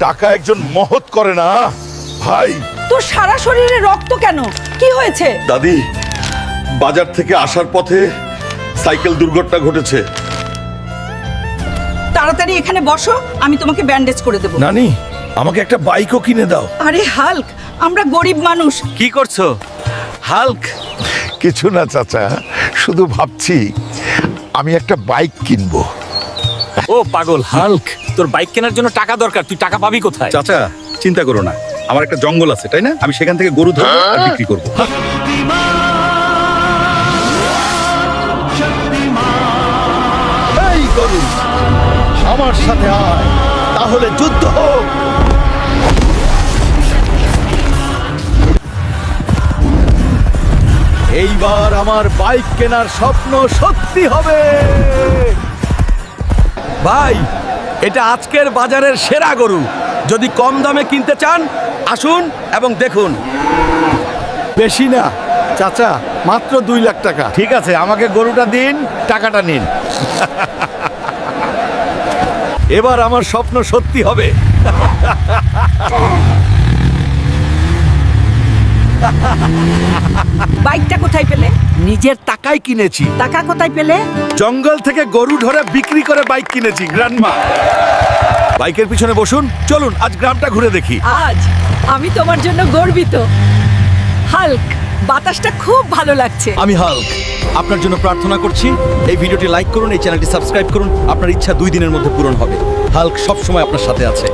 টাকা একজন মহৎ করে না ভাই। তোর সারা শরীরে রক্ত কেন? কি হয়েছে? দাদি, বাজার থেকে আসার পথে সাইকেল দুর্ঘটনা ঘটেছে। তাড়াতাড়ি এখানে বসো, আমি তোমাকে ব্যান্ডেজ করে দেব। নানি, আমাকে একটা বাইকও কিনে দাও। আরে হাল্ক, আমরা গরিব মানুষ। কি করছো হাল্ক? কিছু না চাচা, শুধু ভাবছি আমি একটা বাইক কিনবো। ও পাগল হাল্ক, তোর বাইক কেনার জন্য টাকা দরকার, তুই টাকা পাবি কোথায়? চাচা চিন্তা করো না, আমার একটা জঙ্গল আছে তাই না, আমি সেখান থেকে গরু ধরবো আর বিক্রি করবো। এই গরু, আমার সাথে আয়, তাহলে যুদ্ধ হোক। এইবার আমার বাইক কেনার স্বপ্ন সত্যি হবে। ভাই, এটা আজকের বাজারের সেরা গরু। যদি কম দামে কিনতে চান আসুন এবং দেখুন। বেশি না চাচা, মাত্র 2 লাখ টাকা। ঠিক আছে, আমাকে গরুটা দিন, টাকাটা নিন। এবার আমার স্বপ্ন সত্যি হবে। বাইকটা কোথায় পেলে? নিজের টাকায় কিনেছি। টাকা কোথায় পেলে? জঙ্গল থেকে গরু ধরে বিক্রি করে বাইক কিনেছি গ্র্যান্ডমা। বাইকের পিছনে বসুন, চলুন আজ গ্রামটা ঘুরে দেখি। আজ আমি তোমার জন্য গর্বিত হাল্ক। বাতাসটা খুব ভালো লাগছে। আমি হাল্ক, আপনার জন্য প্রার্থনা করছি এই ভিডিওটি লাইক করুন, এই চ্যানেলটি সাবস্ক্রাইব করুন। আপনার ইচ্ছা 2 দিনের মধ্যে পূরণ হবে। হাল্ক সব সময় আপনার সাথে আছে।